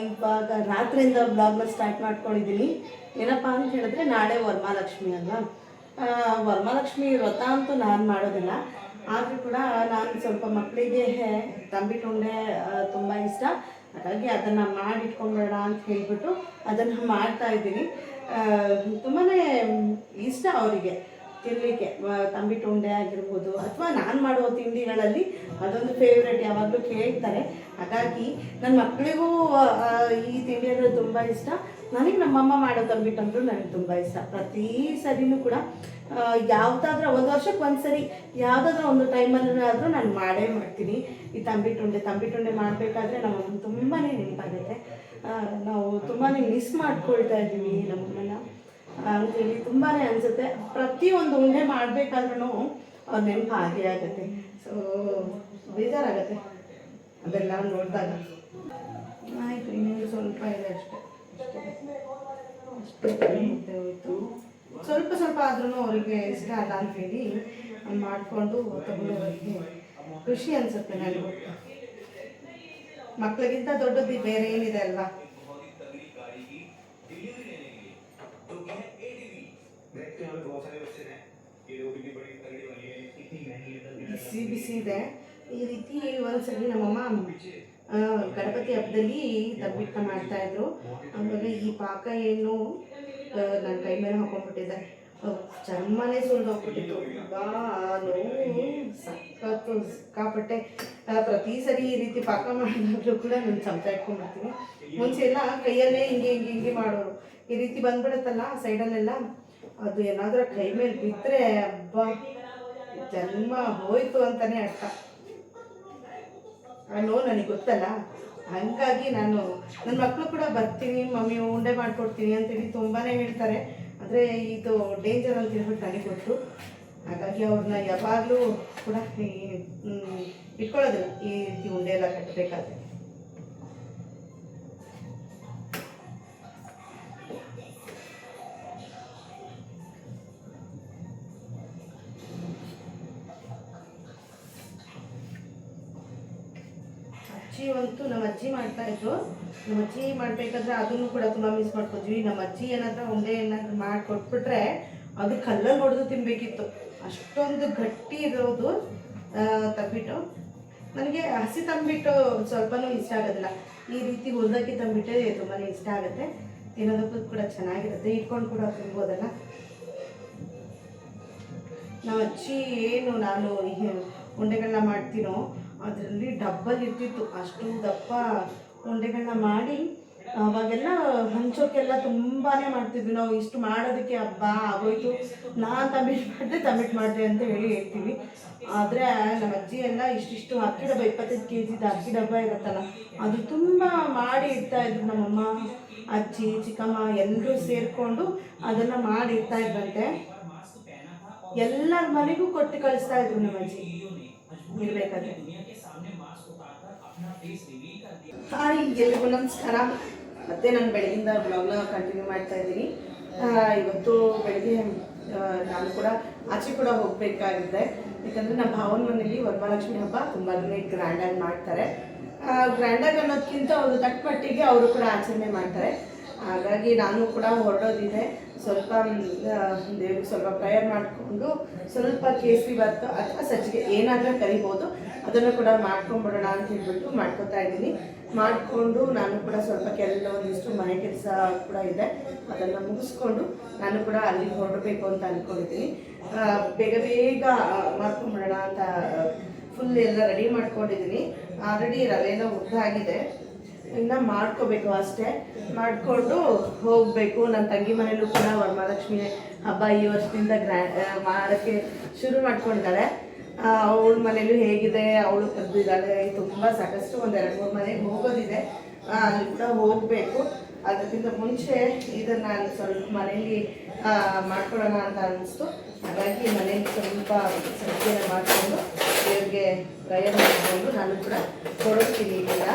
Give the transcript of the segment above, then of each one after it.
ಇವಾಗ ರಾತ್ರಿಯಿಂದ ಬ್ಲಾಗ್ನ ಸ್ಟಾರ್ಟ್ ಮಾಡ್ಕೊಂಡಿದ್ದೀನಿ. ಏನಪ್ಪ ಅಂತ ಹೇಳಿದ್ರೆ ನಾಳೆ ವರಮಹಾಲಕ್ಷ್ಮಿ ಅಲ್ವಾ. ವರಮಹಾಲಕ್ಷ್ಮಿ ವ್ರತ ಅಂತೂ ನಾನು ಮಾಡೋದಿಲ್ಲ, ಆದರೂ ಕೂಡ ನಾನು ಸ್ವಲ್ಪ ಮಕ್ಕಳಿಗೆ ತಂಬಿಟ್ಟು ಉಂಡೆ ತುಂಬ ಇಷ್ಟ, ಹಾಗಾಗಿ ಅದನ್ನು ಮಾಡಿಟ್ಕೊಂಬೇಡ ಅಂತ ಹೇಳಿಬಿಟ್ಟು ಅದನ್ನು ಮಾಡ್ತಾಯಿದ್ದೀನಿ. ತುಂಬಾ ಇಷ್ಟ ಅವರಿಗೆ ತಿನ್ನಲಿಕ್ಕೆ. ತಂಬಿಟ್ಟು ಉಂಡೆ ಆಗಿರ್ಬೋದು ಅಥವಾ ನಾನು ಮಾಡುವ ತಿಂಡಿಗಳಲ್ಲಿ ಅದೊಂದು ಫೇವ್ರೇಟ್, ಯಾವಾಗಲೂ ಕೇಳ್ತಾರೆ. ಹಾಗಾಗಿ ನನ್ನ ಮಕ್ಕಳಿಗೂ ಈ ತಿಂಡಿ ಅಂದರೆ ತುಂಬ ಇಷ್ಟ. ನನಗೆ ನಮ್ಮಮ್ಮ ಮಾಡೋ ತಂಬಿಟ್ಟು ಅಂದರೂ ನನಗೆ ತುಂಬ ಇಷ್ಟ. ಪ್ರತಿ ಸರಿನೂ ಕೂಡ ಯಾವುದಾದ್ರೂ ಒಂದು ವರ್ಷಕ್ಕೆ ಒಂದು ಸರಿ ಯಾವುದಾದ್ರೂ ಒಂದು ಟೈಮಲ್ಲಾದರೂ ನಾನು ಮಾಡೇ ಮಾಡ್ತೀನಿ ಈ ತಂಬಿಟ್ಟುಂಡೆ ಮಾಡಬೇಕಾದ್ರೆ ನಮ್ಮಮ್ಮ ತುಂಬಾ ನೆನಪಾಗುತ್ತೆ. ನಾವು ತುಂಬಾ ಮಿಸ್ ಮಾಡ್ಕೊಳ್ತಾ ಇದ್ದೀವಿ ನಮ್ಮಮ್ಮನ ಅಂತೇಳಿ ತುಂಬಾ ಅನಿಸುತ್ತೆ. ಪ್ರತಿಯೊಂದು ಉಂಡೆ ಮಾಡಬೇಕಾದ್ರೂ ಅವ್ರ ನೆನಪು ಹಾಗೆ ಆಗುತ್ತೆ. ಸೊ ಬೇಜಾರಾಗುತ್ತೆ ಅದೆಲ್ಲ ನೋಡಿದಾಗ. ಆಯಿತು, ಇನ್ನೊಂದು ಸ್ವಲ್ಪ ಇದೆ ಅಷ್ಟೇ ಮುದ್ದೆ ಹೋಯಿತು. ಸ್ವಲ್ಪ ಸ್ವಲ್ಪ ಆದ್ರೂ ಅವರಿಗೆ ಇಷ್ಟ ಅಲ್ಲ ಅಂತೇಳಿ ಮಾಡಿಕೊಂಡು ತಗೊಳ್ಳೋರಿಗೆ ಖುಷಿ ಅನಿಸುತ್ತೆ ನನಗೂ. ಮಕ್ಕಳಿಗಿಂತ ದೊಡ್ಡದು ಬೇರೆ ಏನಿದೆ ಅಲ್ವಾ. ಬಿಸಿ ಬಿಸಿ ಇದೆ ಈ ರೀತಿ. ಒಂದ್ಸರಿ ನಮ್ಮಮ್ಮ ಗಣಪತಿ ಹಬ್ಬದಲ್ಲಿ ತಂಬಿಟ್ಟು ಮಾಡ್ತಾಯಿದ್ರು. ಆಮೇಲೆ ಈ ಪಾಕ ಏನು ನನ್ನ ಕೈ ಮೇಲೆ ಹಾಕೊಂಡ್ಬಿಟ್ಟಿದ್ದೆ, ಚರ್ಮನೇ ಸುಳ್ದೋಗ್ಬಿಟ್ಟಿತ್ತು. ನೋವು ಸಕ್ಕತ್ತು ಸಿಕ್ಕಾಪಟ್ಟೆ. ಪ್ರತಿ ಸರಿ ಈ ರೀತಿ ಪಾಕ ಮಾಡಿದಾಗಲೂ ಕೂಡ ನಾನು ಚಮಚ ಇಟ್ಕೊಂಡ್ಬಿಡ್ತೀನಿ. ಮುಂಚೆ ಎಲ್ಲ ಕೈಯಲ್ಲೇ ಹಿಂಗೆ ಹಿಂಗೆ ಹಿಂಗೆ ಮಾಡೋರು. ಈ ರೀತಿ ಬಂದ್ಬಿಡುತ್ತಲ್ಲ ಸೈಡಲ್ಲೆಲ್ಲ, ಅದು ಏನಾದರೂ ಕೈ ಮೇಲೆ ಬಿದ್ದರೆ ಹಬ್ಬ ಜನ್ಮ ಹೋಯ್ತು ಅಂತಲೇ ಅರ್ಥ. ಆ ನೋವು ನನಗೆ ಗೊತ್ತಲ್ಲ, ಹಾಗಾಗಿ ನಾನು ನನ್ನ ಮಕ್ಕಳು ಕೂಡ ಬರ್ತೀನಿ ಮಮ್ಮಿ ಉಂಡೆ ಮಾಡಿಕೊಡ್ತೀನಿ ಅಂತೇಳಿ ತುಂಬಾ ಹೇಳ್ತಾರೆ. ಆದರೆ ಇದು ಡೇಂಜರ್ ಅಂತ ಹೇಳ್ಬಿಟ್ಟು ನನಗೆ ಗೊತ್ತು. ಹಾಗಾಗಿ ಅವ್ರನ್ನ ಯಾವಾಗಲೂ ಕೂಡ ಇಟ್ಕೊಳ್ಳೋದಿಲ್ಲ ಈ ರೀತಿ ಉಂಡೆ ಎಲ್ಲ ಕಟ್ಟಬೇಕಾದ್ರೆ. ಅಂತೂ ನಮ್ಮ ಅಜ್ಜಿ ಮಾಡ್ತಾಯಿದ್ರು. ನಮ್ಮ ಅಜ್ಜಿ ಮಾಡಬೇಕಾದ್ರೆ ಅದನ್ನು ಕೂಡ ತುಂಬ ಮಿಸ್ ಮಾಡ್ಕೊತೀವಿ. ನಮ್ಮ ಅಜ್ಜಿ ಏನಾದರೂ ಉಂಡೆ ಏನಾದರೂ ಮಾಡಿಕೊಟ್ಬಿಟ್ರೆ ಅದು ಕಲ್ಲಲ್ಲಿ ಹೊಡೆದು ತಿನ್ನಬೇಕಿತ್ತು, ಅಷ್ಟೊಂದು ಗಟ್ಟಿ ಇರೋದು ತಂಬಿಟ್ಟು. ನನಗೆ ಹಸಿ ತಂಬಿಟ್ಟು ಸ್ವಲ್ಪನೂ ಇಷ್ಟ ಆಗೋದಿಲ್ಲ. ಈ ರೀತಿ ಹುರಿದಕ್ಕಿ ತಂಬಿಟ್ಟೆ ತುಂಬಾ ಇಷ್ಟ ಆಗುತ್ತೆ. ತಿನ್ನೋದಕ್ಕೂ ಕೂಡ ಚೆನ್ನಾಗಿರುತ್ತೆ, ಇಟ್ಕೊಂಡು ಕೂಡ ತಿನ್ಬೋದಲ್ಲ. ನಮ್ಮ ಅಜ್ಜಿ ಏನು ನಾನು ಉಂಡೆಗಳನ್ನ ಮಾಡ್ತೀನೋ ಅದರಲ್ಲಿ ಡಬ್ಬಲ್ ಇರ್ತಿತ್ತು, ಅಷ್ಟು ದಪ್ಪ ಉಂಡೆಗಳನ್ನ ಮಾಡಿ ಅವಾಗೆಲ್ಲ ಹಂಚೋಕ್ಕೆಲ್ಲ ತುಂಬಾ ಮಾಡ್ತಿದ್ವಿ ನಾವು. ಇಷ್ಟು ಮಾಡೋದಕ್ಕೆ ಹಬ್ಬ ಆಗೋಯ್ತು, ನಾನು ತಂಬಿಟ್ಟು ಮಾಡಿದೆ ಅಂತ ಹೇಳ್ತೀವಿ. ಆದರೆ ನಮ್ಮ ಅಜ್ಜಿ ಎಲ್ಲ ಇಷ್ಟಿಷ್ಟು ಅಕ್ಕಿ ಡಬ್ಬ 25 kg ಅಕ್ಕಿ ಡಬ್ಬ ಇರುತ್ತಲ್ಲ, ಅದು ತುಂಬ ಮಾಡಿ ಇಡ್ತಾಯಿದ್ರು. ನಮ್ಮಮ್ಮ, ಅಜ್ಜಿ, ಚಿಕ್ಕಮ್ಮ ಎಲ್ಲರೂ ಸೇರಿಕೊಂಡು ಅದನ್ನು ಮಾಡಿ ಇಡ್ತಾಯಿದ್ರಂತೆ. ಎಲ್ಲರ ಮನೆಗೂ ಕೊಟ್ಟು ಕಳಿಸ್ತಾ ಇದ್ರು ನಮ್ಮ ಅಜ್ಜಿ ಇರಬೇಕಾದ್ರೆ. ಹಾಯ್, ಎಲ್ರಿಗೂ ನಮಸ್ಕಾರ. ಮತ್ತೆ ನಾನು ಬೆಳಗಿಂದ ಬ್ಲಾಗ್ನ ಕಂಟಿನ್ಯೂ ಮಾಡ್ತಾ ಇದ್ದೀನಿ. ಇವತ್ತು ಬೆಳಗ್ಗೆ ನಾನು ಕೂಡ ಆಚೆ ಕೂಡ ಹೋಗಬೇಕಾಗಿದೆ. ಯಾಕಂದರೆ ನಮ್ಮ ಭಾವನ ಮನೇಲಿ ವರಮಹಾಲಕ್ಷ್ಮಿ ಹಬ್ಬ ತುಂಬಾ ಗ್ರ್ಯಾಂಡಾಗಿ ಮಾಡ್ತಾರೆ. ಗ್ರ್ಯಾಂಡಾಗಿ ಅನ್ನೋದಕ್ಕಿಂತ ಒಂದು ತಕ್ಕಮಟ್ಟಿಗೆ ಅವರು ಕೂಡ ಆಚರಣೆ ಮಾಡ್ತಾರೆ. ಹಾಗಾಗಿ ನಾನು ಕೂಡ ಹೊರಡೋದಿದೆ. ಸ್ವಲ್ಪ ದೇವ್ರಿಗೆ ಸ್ವಲ್ಪ ಪ್ರೇಯರ್ ಮಾಡಿಕೊಂಡು ಸ್ವಲ್ಪ ಕೇಸರಿ ಬಾತು ಅಥವಾ ಸಜ್ಜಿಗೆ ಏನಾದರೂ ಕರಿಬೋದು, ಅದನ್ನು ಕೂಡ ಮಾಡ್ಕೊಂಡ್ಬಿಡೋಣ ಅಂತ ಹೇಳ್ಬಿಟ್ಟು ಮಾಡ್ಕೊತಾ ಇದ್ದೀನಿ. ಮಾಡಿಕೊಂಡು ನಾನು ಕೂಡ ಸ್ವಲ್ಪ ಕೆಲವೊಂದಿಷ್ಟು ಮನೆ ಕೆಲಸ ಕೂಡ ಇದೆ, ಅದನ್ನು ಮುಗಿಸ್ಕೊಂಡು ನಾನು ಕೂಡ ಅಲ್ಲಿಗೆ ಹೊರಡಬೇಕು ಅಂತ ಅಂದ್ಕೊಂಡಿದ್ದೀನಿ. ಬೇಗ ಬೇಗ ಮಾಡ್ಕೊಂಡ್ಬಿಡೋಣ ಅಂತ ಫುಲ್ ಎಲ್ಲ ರೆಡಿ ಮಾಡ್ಕೊಂಡಿದ್ದೀನಿ. ಆಲ್ರೆಡಿ ರವೆನ ಹುರಿದಾಗಿದೆ, ಇನ್ನು ಮಾಡ್ಕೋಬೇಕು ಅಷ್ಟೇ. ಮಾಡಿಕೊಂಡು ಹೋಗಬೇಕು. ನನ್ನ ತಂಗಿ ಮನೇಲೂ ಕೂಡ ವರಮಹಾಲಕ್ಷ್ಮಿ ಹಬ್ಬ ಈ ವರ್ಷದಿಂದ ಮಾಡೋಕ್ಕೆ ಶುರು ಮಾಡ್ಕೊಂಡಿದ್ದಾಳೆ. ಅವಳ ಮನೇಲೂ ಹೇಗಿದೆ, ಅವಳು ಕರೆದಿದ್ದಾಳೆ. ತುಂಬ ಸಾಕಷ್ಟು ಒಂದು 2-3 ಮನೆಗೆ ಹೋಗೋದಿದೆ, ಅಲ್ಲಿ ಕೂಡ ಹೋಗಬೇಕು. ಅದಕ್ಕಿಂತ ಮುಂಚೆ ಇದನ್ನು ನಾನು ಸ್ವಲ್ಪ ಮನೇಲಿ ಮಾಡ್ಕೊಳ್ಳೋಣ ಅಂತ ಅನ್ನಿಸ್ತು. ಹಾಗಾಗಿ ಮನೇಲಿ ಸ್ವಲ್ಪ ಸಜ್ಜೆನ ಮಾಡಿಕೊಂಡು ದೇವ್ರಿಗೆ ಪ್ರೇಯರ್ ಮಾಡಿಕೊಂಡು ನಾನು ಕೂಡ ಕೊಡೋಗ್ತೀನಿ ಈಗ.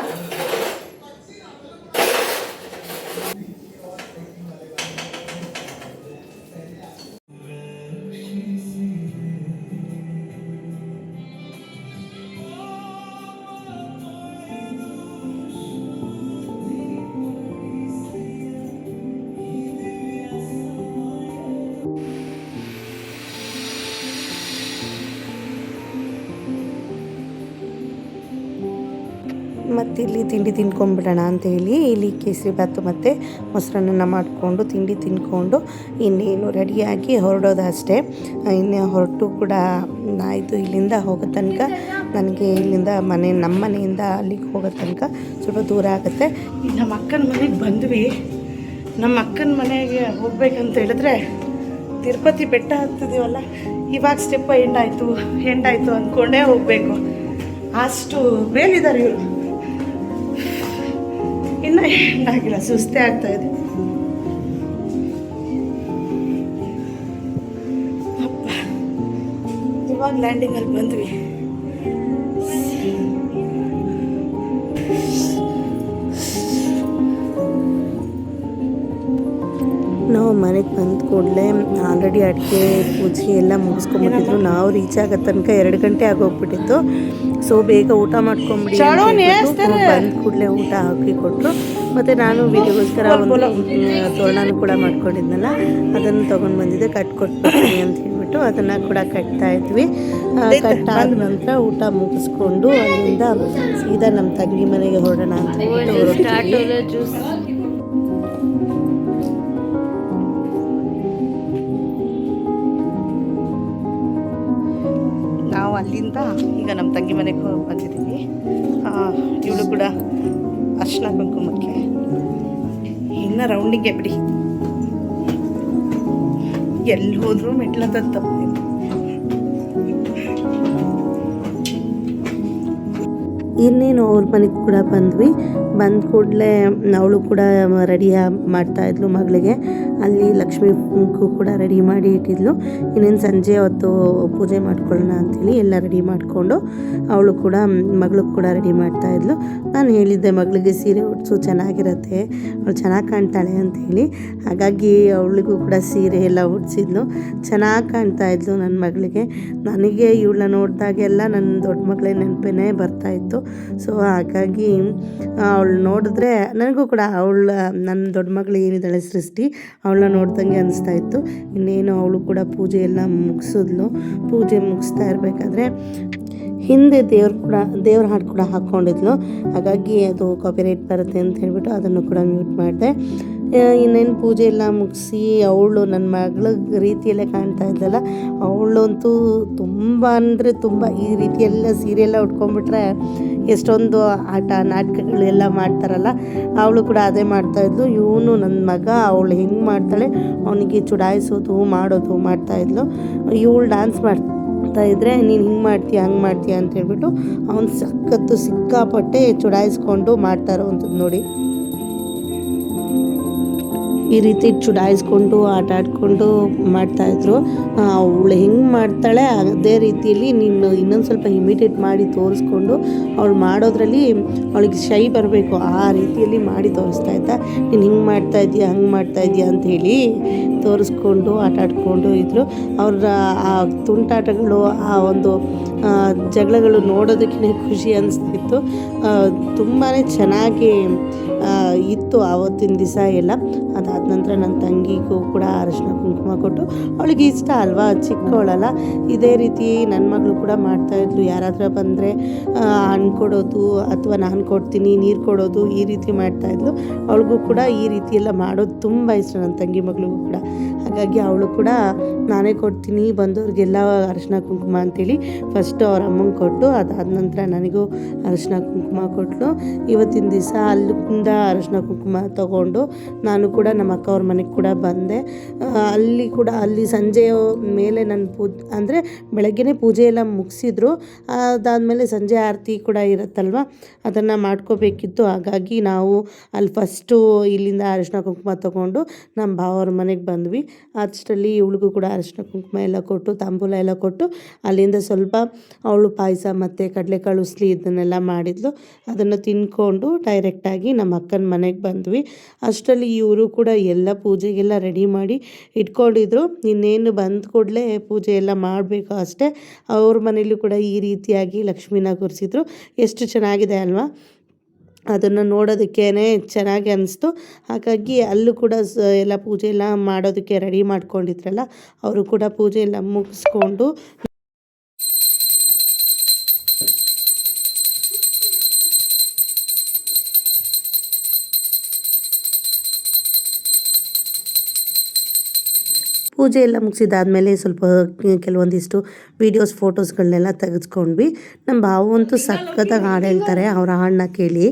ಮತ್ತು ಇಲ್ಲಿ ತಿಂಡಿ ತಿನ್ಕೊಂಡ್ಬಿಡೋಣ ಅಂತೇಳಿ ಇಲ್ಲಿ ಕೇಸರಿಬಾತು ಮತ್ತು ಮೊಸರನ್ನ ಮಾಡಿಕೊಂಡು ತಿಂಡಿ ತಿಂದ್ಕೊಂಡು ಇನ್ನೇನು ರೆಡಿಯಾಗಿ ಹೊರಡೋದು ಅಷ್ಟೇ. ಇನ್ನು ಹೊರಟು ಕೂಡ ಆಯಿತು. ಇಲ್ಲಿಂದ ಹೋಗೋ ತನಕ ನನಗೆ ಇಲ್ಲಿಂದ ನಮ್ಮ ಮನೆಯಿಂದ ಅಲ್ಲಿಗೆ ಹೋಗೋ ತನಕ ಸ್ವಲ್ಪ ದೂರ ಆಗುತ್ತೆ. ನಮ್ಮ ಅಕ್ಕನ ಮನೆಗೆ ಬಂದ್ವಿ. ನಮ್ಮ ಅಕ್ಕನ ಮನೆಗೆ ಹೋಗ್ಬೇಕಂತ ಹೇಳಿದ್ರೆ ತಿರುಪತಿ ಬೆಟ್ಟ ಹತ್ತಿದೀವಲ್ಲ, ಇವಾಗ ಸ್ಟೆಪ್ ಎಂಡಾಯಿತು ಅಂದ್ಕೊಂಡೇ ಹೋಗಬೇಕು. ಅಷ್ಟು ಮೇಲಿದ್ದಾರೆ ಇವರು. ಇನ್ನೂ ಎಂಡಾಗಿಲ್ಲ, ಸುಸ್ತೇ ಆಗ್ತಾಯಿದೆ. ಅಪ್ಪ, ಇವಾಗ ಲ್ಯಾಂಡಿಂಗಲ್ಲಿ ಬಂದ್ವಿ. ನಾವು ಮನೆಗೆ ಬಂದ ಕೂಡಲೇ ಆಲ್ರೆಡಿ ಅಡುಗೆ ಪೂಜೆ ಎಲ್ಲ ಮುಗಿಸ್ಕೊಂಡ್ಬಿಟ್ಟಿದ್ರು. ನಾವು ರೀಚ್ ಆಗೋ ತನಕ 2 ಗಂಟೆ ಆಗೋಗ್ಬಿಟ್ಟಿತ್ತು. ಸೊ ಬೇಗ ಊಟ ಮಾಡ್ಕೊಂಬಿಡಿ ಬಂದ ಕೂಡಲೇ ಊಟ ಹಾಕಿ ಕೊಟ್ಟರು. ಮತ್ತು ನಾನು ವಿಡಿಯೋಗೋಸ್ಕರ ಒಂದು ತೋರಣನೂ ಕೂಡ ಮಾಡ್ಕೊಂಡಿದ್ನಲ್ಲ, ಅದನ್ನು ತೊಗೊಂಡು ಬಂದಿದ್ದೆ. ಕಟ್ಕೊಟ್ಬಿಡ್ತೀನಿ ಅಂತ ಹೇಳ್ಬಿಟ್ಟು ಅದನ್ನು ಕೂಡ ಕಟ್ತಾ ಇದ್ವಿ. ಕಟ್ಟಾದ ನಂತರ ಊಟ ಮುಗಿಸ್ಕೊಂಡು ಅಲ್ಲಿಂದ ಸೀದಾ ನಮ್ಮ ತಂಗಿ ಮನೆಗೆ ಹೊರಡೋಣ ಅಂತ ಹೇಳ್ಬಿಟ್ಟು ನಾವು ಅಲ್ಲಿಂದ ಈಗ ನಮ್ಮ ತಂಗಿ ಮನೆಗೆ ಹೋಗಿ ಬಂದಿದ್ದೀವಿ. ಇವಳು ಕೂಡ ಅರ್ಶಿನ ಕುಂಕುಮಕ್ಕೆ ಇನ್ನು ರೌಂಡಿಗೆ ಬಿಡಿ, ಎಲ್ಲಿ ಹೋದರೂ ಮೆಟ್ಲದ ತಪ್ಪು. ಇನ್ನೇನು ಅವ್ರ ಮನೆಗೆ ಕೂಡ ಬಂದ್ವಿ. ಬಂದ ಕೂಡಲೇ ಅವಳು ಕೂಡ ರೆಡಿ ಮಾಡ್ತಾಯಿದ್ಲು ಮಗಳಿಗೆ. ಅಲ್ಲಿ ಲಕ್ಷ್ಮೀಗೂ ಕೂಡ ರೆಡಿ ಮಾಡಿ ಇಟ್ಟಿದ್ಲು. ಇನ್ನೇನು ಸಂಜೆ ಹೊತ್ತು ಪೂಜೆ ಮಾಡ್ಕೊಳ್ಳೋಣ ಅಂಥೇಳಿ ಎಲ್ಲ ರೆಡಿ ಮಾಡಿಕೊಂಡು ಅವಳು ಕೂಡ ಮಗಳಿಗೆ ಕೂಡ ರೆಡಿ ಮಾಡ್ತಾಯಿದ್ಲು. ನಾನು ಹೇಳಿದ್ದೆ ಮಗಳಿಗೆ ಸೀರೆ ಉಡಿಸು, ಚೆನ್ನಾಗಿರುತ್ತೆ, ಅವಳು ಚೆನ್ನಾಗಿ ಕಾಣ್ತಾಳೆ ಅಂಥೇಳಿ. ಹಾಗಾಗಿ ಅವಳಿಗೂ ಕೂಡ ಸೀರೆ ಎಲ್ಲ ಉಡಿಸಿದ್ಲು. ಚೆನ್ನಾಗಿ ಕಾಣ್ತಾಯಿದ್ಲು ನನ್ನ ಮಗಳಿಗೆ. ನನಗೆ ಇವಳನ್ನ ನೋಡಿದಾಗೆಲ್ಲ ನನ್ನ ದೊಡ್ಡ ಮಗಳೇ ನೆನಪೇ ಬರ್ತಾಯಿತ್ತು. ಸೊ ಹಾಗಾಗಿ ಅವಳು ನೋಡಿದ್ರೆ ನನಗೂ ಕೂಡ ನನ್ನ ದೊಡ್ಡ ಮಗಳು ಏನಿದ್ದಾಳೆ ಸೃಷ್ಟಿ, ಅವಳನ್ನ ನೋಡ್ದಂಗೆ ಅನಿಸ್ತಾ ಇತ್ತು. ಇನ್ನೇನು ಅವಳು ಕೂಡ ಪೂಜೆ ಎಲ್ಲ ಮುಗಿಸಿದ್ಲು. ಪೂಜೆ ಮುಗಿಸ್ತಾ ಇರಬೇಕಾದ್ರೆ ಹಿಂದೆ ದೇವ್ರ ಹಾಡು ಕೂಡ ಹಾಕ್ಕೊಂಡಿದ್ಲು. ಹಾಗಾಗಿ ಅದು ಕಾಪಿರೈಟ್ ಬರುತ್ತೆ ಅಂತ ಹೇಳ್ಬಿಟ್ಟು ಅದನ್ನು ಕೂಡ ಮ್ಯೂಟ್ ಮಾಡಿದೆ. ಇನ್ನೇನು ಪೂಜೆ ಎಲ್ಲ ಮುಗಿಸಿ ಅವಳು ನನ್ನ ಮಗಳ ರೀತಿಯಲ್ಲೇ ಕಾಣ್ತಾ ಇದ್ದಲ್ಲ, ಅವಳಂತೂ ತುಂಬ ಅಂದರೆ ತುಂಬ ಈ ರೀತಿಯೆಲ್ಲ ಸೀರೆ ಎಲ್ಲ ಉಟ್ಕೊಂಡ್ಬಿಟ್ರೆ ಎಷ್ಟೊಂದು ಆಟ ನಾಟಕಗಳೆಲ್ಲ ಮಾಡ್ತಾರಲ್ಲ, ಅವಳು ಕೂಡ ಅದೇ ಮಾಡ್ತಾಯಿದ್ಲು. ಇವನು ನನ್ನ ಮಗ ಅವಳು ಹೆಂಗೆ ಮಾಡ್ತಾಳೆ ಅವನಿಗೆ ಚುಡಾಯಿಸೋದು ಮಾಡೋದು ಮಾಡ್ತಾಯಿದ್ಲು. ಇವಳು ಡ್ಯಾನ್ಸ್ ಮಾಡ್ತಾಯಿದ್ರೆ ನೀನು ಹಿಂಗೆ ಮಾಡ್ತೀಯ ಹಂಗೆ ಮಾಡ್ತೀಯ ಅಂತ ಹೇಳ್ಬಿಟ್ಟು ಅವನು ಸಿಕ್ಕಾಪಟ್ಟೆ ಚುಡಾಯಿಸ್ಕೊಂಡು ಮಾಡ್ತಾರೋ ನೋಡಿ. ಈ ರೀತಿ ಚುಡಾಯಿಸ್ಕೊಂಡು ಆಟ ಆಡ್ಕೊಂಡು ಮಾಡ್ತಾಯಿದ್ರು. ಅವಳು ಹೆಂಗೆ ಮಾಡ್ತಾಳೆ ಅದೇ ರೀತಿಯಲ್ಲಿ ನೀನು ಇನ್ನೊಂದು ಸ್ವಲ್ಪ ಇಮಿಟೇಟ್ ಮಾಡಿ ತೋರಿಸ್ಕೊಂಡು ಅವಳು ಮಾಡೋದ್ರಲ್ಲಿ ಅವಳಿಗೆ ಶೈ ಬರಬೇಕು, ಆ ರೀತಿಯಲ್ಲಿ ಮಾಡಿ ತೋರಿಸ್ತಾ ಇದ್ದ. ನೀನು ಹಿಂಗೆ ಮಾಡ್ತಾಯಿದ್ದೀಯ ಹಂಗೆ ಮಾಡ್ತಾಯಿದ್ದೀಯ ಅಂಥೇಳಿ ತೋರಿಸ್ಕೊಂಡು ಆಟ ಆಡ್ಕೊಂಡು ಇದ್ದರು. ಅವ್ರ ಆ ತುಂಟಾಟಗಳು, ಆ ಒಂದು ಜಗಳಗಳು ನೋಡೋದಕ್ಕೆ ಖುಷಿ ಅನಿಸ್ತಿತ್ತು. ತುಂಬಾ ಚೆನ್ನಾಗಿ ಇತ್ತು ಆವತ್ತಿನ ದಿವಸ ಎಲ್ಲ. ಅದಾದ ನಂತರ ನನ್ನ ತಂಗಿಗೂ ಕೂಡ ಅರಿಶಿನ ಕುಂಕುಮ ಕೊಟ್ಟು, ಅವಳಿಗೆ ಇಷ್ಟ ಅಲ್ವಾ, ಚಿಕ್ಕವಳಲ್ಲ. ಇದೇ ರೀತಿ ನನ್ನ ಮಗಳು ಕೂಡ ಮಾಡ್ತಾಯಿದ್ಲು. ಯಾರಾದರೂ ಬಂದರೆ ಹಣ್ಣು ಕೊಡೋದು ಅಥವಾ ನಾನು ಕೊಡ್ತೀನಿ ನೀರು ಕೊಡೋದು ಈ ರೀತಿ ಮಾಡ್ತಾಯಿದ್ಲು. ಅವಳಿಗೂ ಕೂಡ ಈ ರೀತಿ ಎಲ್ಲ ಮಾಡೋದು ತುಂಬ ಇಷ್ಟ, ನನ್ನ ತಂಗಿ ಮಗಳಿಗೂ ಕೂಡ. ಹಾಗಾಗಿ ಅವಳು ಕೂಡ ನಾನೇ ಕೊಡ್ತೀನಿ ಬಂದವ್ರಿಗೆಲ್ಲ ಅರಿಶಿನ ಕುಂಕುಮ ಅಂತೇಳಿ ಫಸ್ಟು ಅವ್ರ ಅಮ್ಮಂಗೆ ಕೊಟ್ಟು ಅದಾದ ನಂತರ ನನಗೂ ಅರಿಶಿನ ಕುಂಕುಮ ಕೊಟ್ಟಳು. ಇವತ್ತಿನ ದಿವಸ ಅಲ್ಲಿಂದ ಅರಿಶಿನ ಕುಂಕುಮ ತೊಗೊಂಡು ನಾನು ಕೂಡ ನಮ್ಮ ಅಕ್ಕ ಅವ್ರ ಮನೆಗೆ ಕೂಡ ಬಂದೆ. ಅಲ್ಲಿ ಸಂಜೆಯ ಮೇಲೆ ನನ್ನ ಅಂದರೆ ಬೆಳಗ್ಗೆನೇ ಪೂಜೆ ಎಲ್ಲ ಮುಗಿಸಿದ್ರು. ಅದಾದಮೇಲೆ ಸಂಜೆ ಆರತಿ ಕೂಡ ಇರುತ್ತಲ್ವ, ಅದನ್ನು ಮಾಡ್ಕೋಬೇಕಿತ್ತು. ಹಾಗಾಗಿ ನಾವು ಅಲ್ಲಿ ಫಸ್ಟು ಇಲ್ಲಿಂದ ಅರಿಶಿನ ಕುಂಕುಮ ತೊಗೊಂಡು ನಮ್ಮ ಭಾವವ್ರ ಮನೆಗೆ ಬಂದ್ವಿ. ಅಷ್ಟರಲ್ಲಿ ಇವಳಿಗೂ ಕೂಡ ಅರಿಶಿನ ಕುಂಕುಮ ಎಲ್ಲ ಕೊಟ್ಟು ತಾಂಬೂಲ ಎಲ್ಲ ಕೊಟ್ಟು ಅಲ್ಲಿಂದ ಸ್ವಲ್ಪ ಅವಳು ಪಾಯಸ ಮತ್ತು ಕಡಲೆಕಾಳು ಉಸ್ಲಿ ಇದನ್ನೆಲ್ಲ ಮಾಡಿದ್ಲು. ಅದನ್ನು ತಿನ್ಕೊಂಡು ಡೈರೆಕ್ಟಾಗಿ ನಮ್ಮ ಅಕ್ಕನ ಮನೆಗೆ ಬಂದ್ವಿ. ಅಷ್ಟರಲ್ಲಿ ಇವರು ಕೂಡ ಎಲ್ಲ ಪೂಜೆಗೆಲ್ಲ ರೆಡಿ ಮಾಡಿ ಇಟ್ಕೊಂಡಿದ್ರು. ಇನ್ನೇನು ಬಂದ ಕೂಡಲೇ ಪೂಜೆ ಎಲ್ಲ ಮಾಡಬೇಕು ಅಷ್ಟೇ. ಅವ್ರ ಮನೇಲೂ ಕೂಡ ಈ ರೀತಿಯಾಗಿ ಲಕ್ಷ್ಮೀನ ಕೂರಿಸಿದ್ರು. ಎಷ್ಟು ಚೆನ್ನಾಗಿದೆ ಅಲ್ವಾ, ಅದನ್ನು ನೋಡೋದಕ್ಕೇ ಚೆನ್ನಾಗಿ ಅನ್ನಿಸ್ತು. ಹಾಗಾಗಿ ಅಲ್ಲೂ ಕೂಡ ಎಲ್ಲ ಪೂಜೆ ಎಲ್ಲ ಮಾಡೋದಕ್ಕೆ ರೆಡಿ ಮಾಡ್ಕೊಂಡಿದ್ರಲ್ಲ, ಅವರು ಕೂಡ ಪೂಜೆ ಎಲ್ಲ ಮುಗಿಸ್ಕೊಂಡು ಪೂಜೆ ಎಲ್ಲ ಮುಗಿಸಿದಾದ್ಮೇಲೆ ಸ್ವಲ್ಪ ಕೆಲವೊಂದಿಷ್ಟು ವೀಡಿಯೋಸ್ ಫೋಟೋಸ್ಗಳನ್ನೆಲ್ಲ ತೆಗೆಸ್ಕೊಂಡ್ವಿ. ನಮ್ಮ ಭಾವಂತೂ ಸಖತ್ತಾಗಿ ಹಾಡು ಹೇಳ್ತಾರೆ, ಅವ್ರ ಹಾಡನ್ನ ಕೇಳಿ.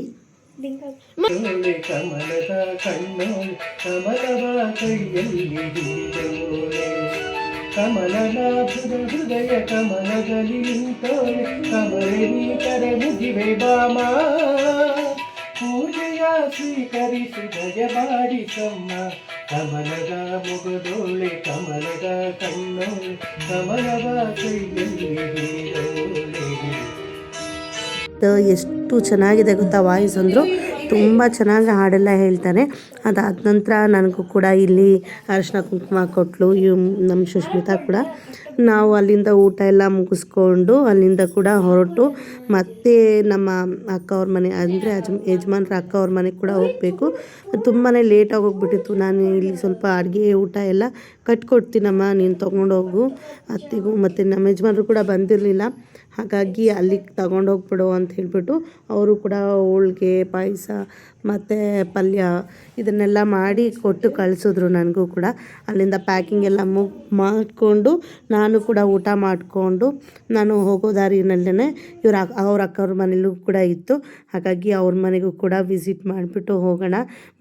ಕಮಲದ ಕಣ್ಣೋಳೆ ಕಮಲವ ಕೈಯಲ್ಲಿ ಹಿಡಿದೋಳೆ ಕಮಲನಾಭದ ಹೃದಯ ಕಮಲದಲ್ಲಿ ನಿಂತೋಳೆ ಕಮಲಿನಿ ಕರೆ ಮುಗಿವೆ ಬಾಮ ಪೂಜೆಯ ಸ್ವೀಕರಿಸಿ ದಯಮಾಡಿಸಮ್ಮ ಕಮಲದ ಮುಗದೋಳೆ ಕಮಲದ ಕಣ್ಣೋಳೆ ಕಮಲವ ಕೈಯಲ್ಲಿ ಹಿಡಿದೋಳೆ. ಎಷ್ಟು ಚೆನ್ನಾಗಿದೆ ಗೊತ್ತಾ ವಾಯ್ಸ್ ಅಂದರು, ತುಂಬ ಚೆನ್ನಾಗಿ ಹಾಡೆಲ್ಲ ಹೇಳ್ತಾನೆ. ಅದಾದ ನಂತರ ನನಗೂ ಕೂಡ ಇಲ್ಲಿ ಅರಿಶಿನ ಕುಂಕುಮ ಕೊಟ್ಟಳು ನಮ್ಮ ಸುಷ್ಮಿತಾ ಕೂಡ. ನಾವು ಅಲ್ಲಿಂದ ಊಟ ಎಲ್ಲ ಮುಗಿಸ್ಕೊಂಡು ಅಲ್ಲಿಂದ ಕೂಡ ಹೊರಟು ಮತ್ತೆ ನಮ್ಮ ಅಕ್ಕ ಅವ್ರ ಮನೆ ಅಂದರೆ ಯಜಮಾನ್ರ ಅಕ್ಕ ಅವ್ರ ಮನೆಗೆ ಕೂಡ ಹೋಗಬೇಕು. ತುಂಬಾ ಲೇಟಾಗಿ ಹೋಗ್ಬಿಟ್ಟಿತ್ತು. ನಾನು ಇಲ್ಲಿ ಸ್ವಲ್ಪ ಅಡುಗೆ ಊಟ ಎಲ್ಲ ಕಟ್ಕೊಡ್ತೀನಮ್ಮ, ನೀನು ತೊಗೊಂಡೋಗು ಅತ್ತಿಗೂ, ಮತ್ತು ನಮ್ಮ ಯಜಮಾನ್ರು ಕೂಡ ಬಂದಿರಲಿಲ್ಲ, ಹಾಗಾಗಿ ಅಲ್ಲಿಗೆ ತಗೊಂಡೋಗ್ಬಿಡು ಅಂತ ಹೇಳಿಬಿಟ್ಟು ಅವರು ಕೂಡ ಹೋಳಿಗೆ ಪಾಯಸ ಮತ್ತು ಪಲ್ಯ ಇದನ್ನೆಲ್ಲ ಮಾಡಿ ಕೊಟ್ಟು ಕಳಿಸಿದ್ರು. ನನಗೂ ಕೂಡ ಅಲ್ಲಿಂದ ಪ್ಯಾಕಿಂಗ್ ಎಲ್ಲ ಮಾಡಿಕೊಂಡು ನಾನು ಕೂಡ ಊಟ ಮಾಡಿಕೊಂಡು ನಾನು ಹೋಗೋ ದಾರಿನಲ್ಲೇ ಅವ್ರ ಅಕ್ಕವ್ರ ಮನೇಲೂ ಕೂಡ ಇತ್ತು, ಹಾಗಾಗಿ ಅವ್ರ ಮನೆಗೂ ಕೂಡ ವಿಸಿಟ್ ಮಾಡಿಬಿಟ್ಟು ಹೋಗೋಣ,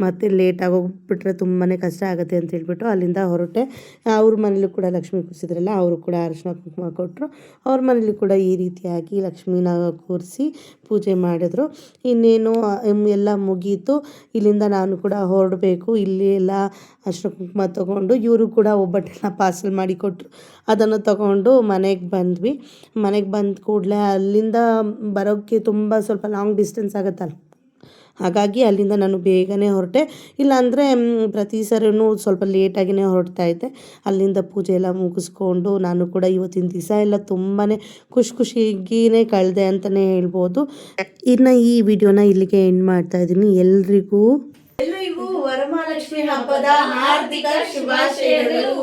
ಮತ್ತು ಲೇಟಾಗಿ ಹೋಗ್ಬಿಟ್ರೆ ತುಂಬಾ ಕಷ್ಟ ಆಗುತ್ತೆ ಅಂತ ಹೇಳ್ಬಿಟ್ಟು ಅಲ್ಲಿಂದ ಹೊರಟೆ. ಅವ್ರ ಮನೇಲೂ ಕೂಡ ಲಕ್ಷ್ಮೀ ಕೂರಿಸಿದ್ರಲ್ಲ, ಅವರು ಕೂಡ ಅರಿಶಿನ ಕುಂಕುಮ ಕೊಟ್ಟರು. ಅವ್ರ ಮನೇಲಿ ಕೂಡ ಈ ರೀತಿಯಾಗಿ ಲಕ್ಷ್ಮೀನ ಕೂರಿಸಿ ಪೂಜೆ ಮಾಡಿದ್ರು. ಇನ್ನೇನು ಎಲ್ಲ ಮುಗೀತು. ಇಲ್ಲಿಂದ ನಾನು ಕೂಡ ಹೊರಡಬೇಕು. ಇಲ್ಲಿ ಎಲ್ಲ ಅರಿಶಿನ ಕುಂಕುಮ ತೊಗೊಂಡು ಇವರು ಕೂಡ ಒಬ್ಬಟ್ಟೆಲ್ಲ ಪಾರ್ಸಲ್ ಮಾಡಿ ಕೊಟ್ಟರು, ಅದನ್ನು ತೊಗೊಂಡು ಮನೆಗೆ ಬಂದ್ವಿ. ಮನೆಗೆ ಬಂದ ಕೂಡಲೇ ಅಲ್ಲಿಂದ ಬರೋಕ್ಕೆ ತುಂಬ ಸ್ವಲ್ಪ ಲಾಂಗ್ ಡಿಸ್ಟೆನ್ಸ್ ಆಗುತ್ತಲ್ಲ, ಹಾಗಾಗಿ ಅಲ್ಲಿಂದ ನಾನು ಬೇಗನೆ ಹೊರಟೆ. ಇಲ್ಲಾಂದರೆ ಪ್ರತಿ ಸರಿನೂ ಸ್ವಲ್ಪ ಲೇಟಾಗಿಯೇ ಹೊರಡ್ತಾ ಇದ್ದೆ. ಅಲ್ಲಿಂದ ಪೂಜೆ ಎಲ್ಲ ಮುಗಿಸ್ಕೊಂಡು ನಾನು ಕೂಡ ಇವತ್ತಿನ ದಿವಸ ಎಲ್ಲ ತುಂಬಾ ಖುಷಿಯಾಗಿಯೇ ಕಳೆದೆ ಅಂತಲೇ ಹೇಳ್ಬೋದು. ಇನ್ನು ಈ ವಿಡಿಯೋನ ಇಲ್ಲಿಗೆ ಎಂಡ್ ಮಾಡ್ತಾ ಇದ್ದೀನಿ. ಎಲ್ರಿಗೂ ವರಮಹಾಲಕ್ಷ್ಮಿ ಹಬ್ಬದ ಹಾರ್ದಿಕ ಶುಭಾಶಯಗಳು.